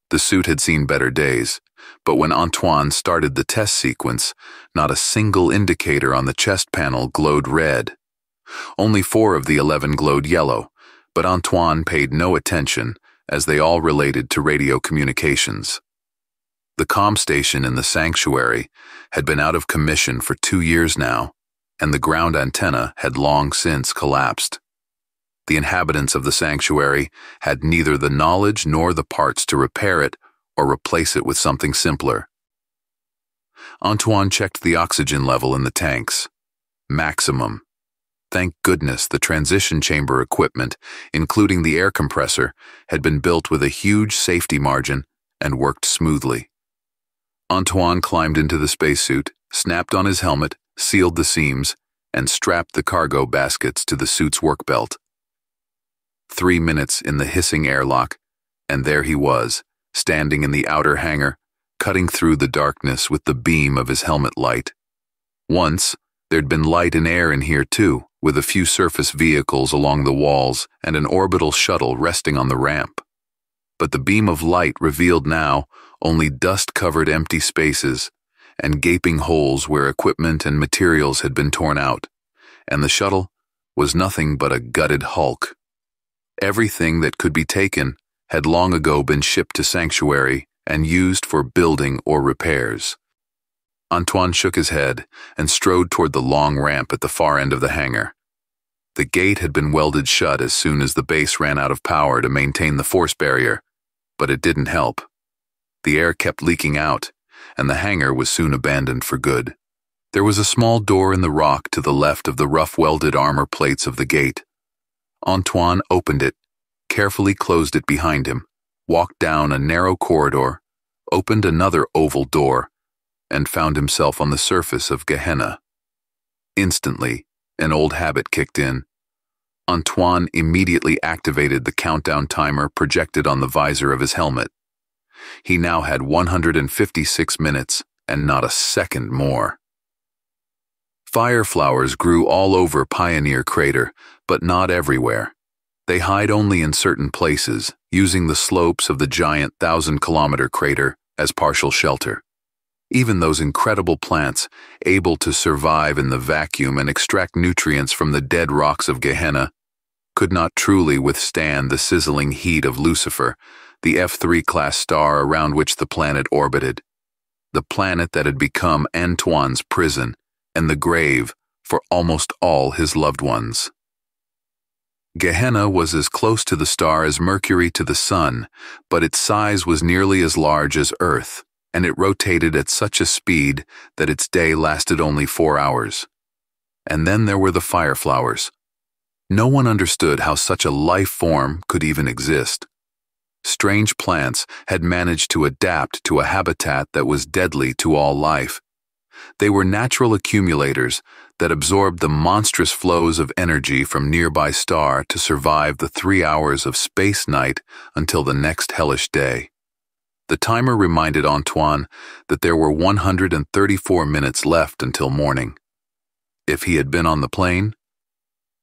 The suit had seen better days, but when Antoine started the test sequence, not a single indicator on the chest panel glowed red. Only 4 of the 11 glowed yellow, but Antoine paid no attention as they all related to radio communications. The comm station in the sanctuary had been out of commission for 2 years now, and the ground antenna had long since collapsed. The inhabitants of the sanctuary had neither the knowledge nor the parts to repair it or replace it with something simpler. Antoine checked the oxygen level in the tanks. Maximum. Thank goodness the transition chamber equipment, including the air compressor, had been built with a huge safety margin and worked smoothly. Antoine climbed into the spacesuit, snapped on his helmet, sealed the seams, and strapped the cargo baskets to the suit's work belt. 3 minutes in the hissing airlock, and there he was, standing in the outer hangar, cutting through the darkness with the beam of his helmet light. Once, there'd been light and air in here too, with a few surface vehicles along the walls and an orbital shuttle resting on the ramp. But the beam of light revealed now only dust-covered empty spaces and gaping holes where equipment and materials had been torn out, and the shuttle was nothing but a gutted hulk. Everything that could be taken had long ago been shipped to Sanctuary and used for building or repairs. Antoine shook his head and strode toward the long ramp at the far end of the hangar. The gate had been welded shut as soon as the base ran out of power to maintain the force barrier, but it didn't help. The air kept leaking out, and the hangar was soon abandoned for good. There was a small door in the rock to the left of the rough welded armor plates of the gate. Antoine opened it, carefully closed it behind him, walked down a narrow corridor, opened another oval door, and found himself on the surface of Gehenna. Instantly, an old habit kicked in. Antoine immediately activated the countdown timer projected on the visor of his helmet. He now had 156 minutes and not a second more. Fire flowers grew all over Pioneer Crater, but not everywhere. They hide only in certain places, using the slopes of the giant 1,000-kilometer crater as partial shelter. Even those incredible plants, able to survive in the vacuum and extract nutrients from the dead rocks of Gehenna, could not truly withstand the sizzling heat of Lucifer, the F3-class star around which the planet orbited, the planet that had become Antoine's prison and the grave for almost all his loved ones. Gehenna was as close to the star as Mercury to the Sun, but its size was nearly as large as Earth, and it rotated at such a speed that its day lasted only 4 hours. And then there were the fireflowers. No one understood how such a life form could even exist. Strange plants had managed to adapt to a habitat that was deadly to all life. They were natural accumulators that absorbed the monstrous flows of energy from nearby star to survive the 3 hours of space night until the next hellish day. The timer reminded Antoine that there were 134 minutes left until morning. If he had been on the plane,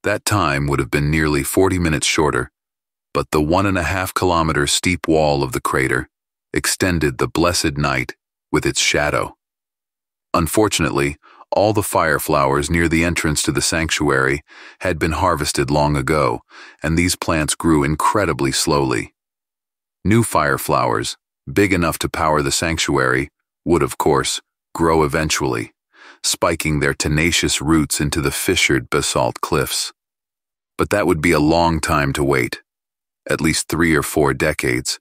that time would have been nearly 40 minutes shorter, but the 1.5-kilometer steep wall of the crater extended the blessed night with its shadow. Unfortunately, all the fireflowers near the entrance to the sanctuary had been harvested long ago, and these plants grew incredibly slowly. New fireflowers, big enough to power the sanctuary, would, of course, grow eventually, spiking their tenacious roots into the fissured basalt cliffs. But that would be a long time to wait, at least 3 or 4 decades,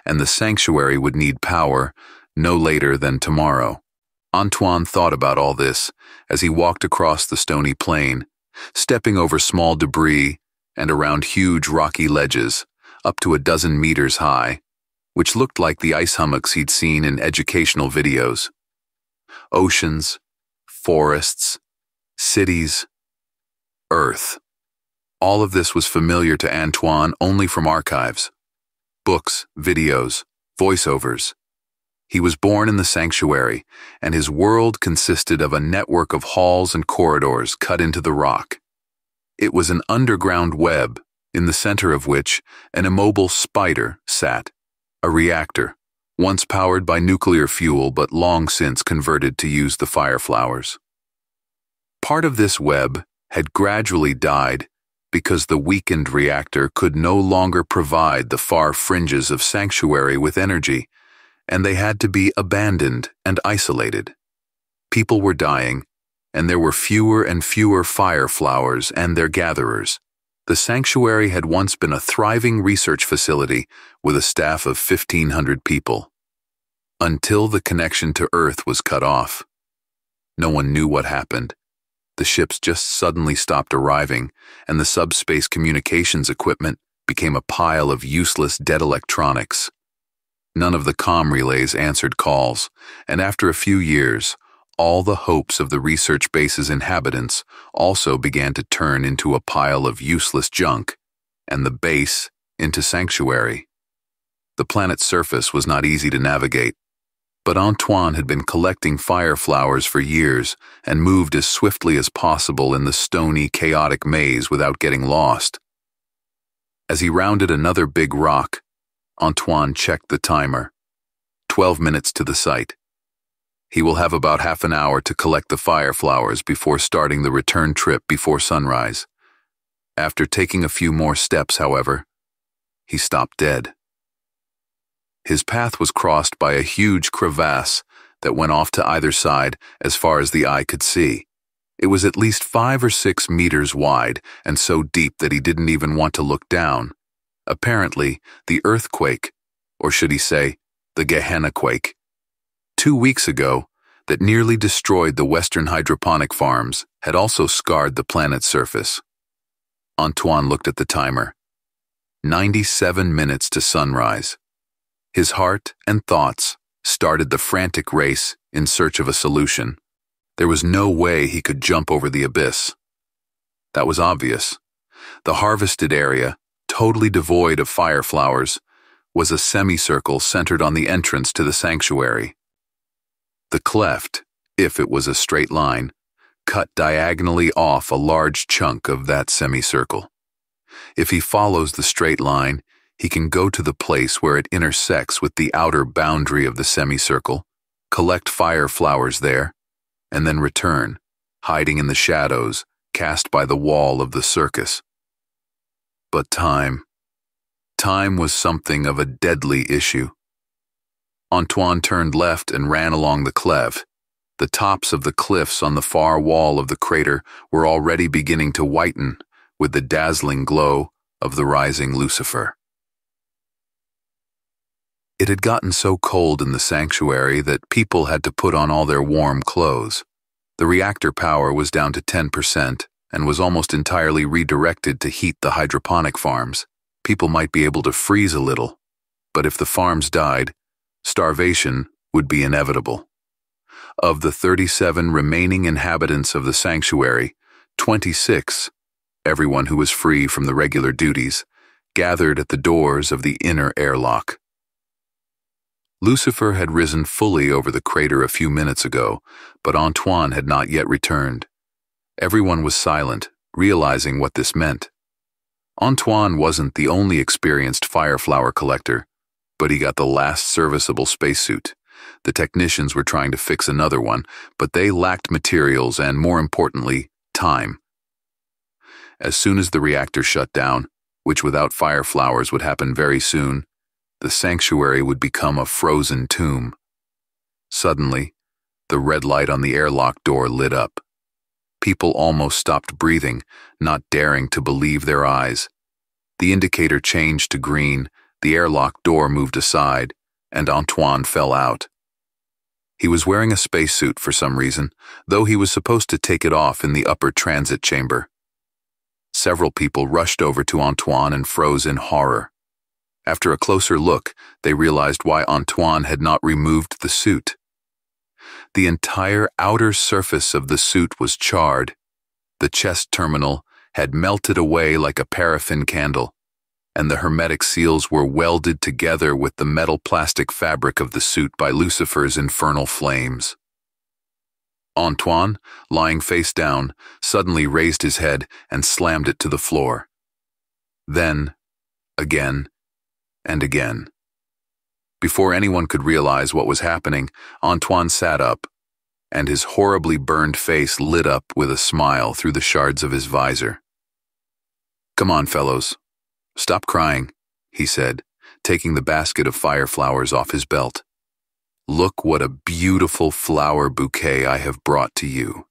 and the sanctuary would need power no later than tomorrow. Antoine thought about all this as he walked across the stony plain, stepping over small debris and around huge rocky ledges, up to 12 meters high, which looked like the ice hummocks he'd seen in educational videos. Oceans, forests, cities, Earth. All of this was familiar to Antoine only from archives. Books, videos, voiceovers. He was born in the sanctuary, and his world consisted of a network of halls and corridors cut into the rock. It was an underground web, in the center of which an immobile spider sat, a reactor, once powered by nuclear fuel but long since converted to use the fireflowers. Part of this web had gradually died because the weakened reactor could no longer provide the far fringes of Sanctuary with energy, and they had to be abandoned and isolated. People were dying, and there were fewer and fewer fireflowers and their gatherers. The Sanctuary had once been a thriving research facility with a staff of 1,500 people. Until the connection to Earth was cut off. No one knew what happened. The ships just suddenly stopped arriving, and the subspace communications equipment became a pile of useless dead electronics. None of the comm relays answered calls, and after a few years, all the hopes of the research base's inhabitants also began to turn into a pile of useless junk, and the base into Sanctuary. The planet's surface was not easy to navigate, but Antoine had been collecting fireflowers for years and moved as swiftly as possible in the stony, chaotic maze without getting lost. As he rounded another big rock, Antoine checked the timer. 12 minutes to the site. He will have about half an hour to collect the fireflowers before starting the return trip before sunrise. After taking a few more steps, however, he stopped dead. His path was crossed by a huge crevasse that went off to either side as far as the eye could see. It was at least 5 or 6 meters wide and so deep that he didn't even want to look down. Apparently, the earthquake, or should he say, the Gehenna quake, 2 weeks ago, that nearly destroyed the western hydroponic farms, had also scarred the planet's surface. Antoine looked at the timer. 97 minutes to sunrise. His heart and thoughts started the frantic race in search of a solution. There was no way he could jump over the abyss. That was obvious. The harvested area, totally devoid of fireflowers, was a semicircle centered on the entrance to the Sanctuary. The cleft, if it was a straight line, cut diagonally off a large chunk of that semicircle. If he follows the straight line, he can go to the place where it intersects with the outer boundary of the semicircle, collect fireflowers there, and then return, hiding in the shadows cast by the wall of the circus. But time was something of a deadly issue. Antoine turned left and ran along the cleft. The tops of the cliffs on the far wall of the crater were already beginning to whiten with the dazzling glow of the rising Lucifer. It had gotten so cold in the Sanctuary that people had to put on all their warm clothes. The reactor power was down to 10% and was almost entirely redirected to heat the hydroponic farms. People might be able to freeze a little, but if the farms died, starvation would be inevitable. Of the 37 remaining inhabitants of the Sanctuary, 26, everyone who was free from the regular duties, gathered at the doors of the inner airlock. Lucifer had risen fully over the crater a few minutes ago, but Antoine had not yet returned. Everyone was silent, realizing what this meant. Antoine wasn't the only experienced fireflower collector, but he got the last serviceable spacesuit. The technicians were trying to fix another one, but they lacked materials and, more importantly, time. As soon as the reactor shut down, which without fireflowers would happen very soon, the Sanctuary would become a frozen tomb. Suddenly, the red light on the airlock door lit up. People almost stopped breathing, not daring to believe their eyes. The indicator changed to green, the airlock door moved aside, and Antoine fell out. He was wearing a spacesuit for some reason, though he was supposed to take it off in the upper transit chamber. Several people rushed over to Antoine and froze in horror. After a closer look, they realized why Antoine had not removed the suit. The entire outer surface of the suit was charred. The chest terminal had melted away like a paraffin candle, and the hermetic seals were welded together with the metal plastic fabric of the suit by Lucifer's infernal flames. Antoine, lying face down, suddenly raised his head and slammed it to the floor. Then, again, and again. Before anyone could realize what was happening, Antoine sat up, and his horribly burned face lit up with a smile through the shards of his visor. "Come on, fellows. Stop crying," he said, taking the basket of fire flowers off his belt. "Look what a beautiful flower bouquet I have brought to you."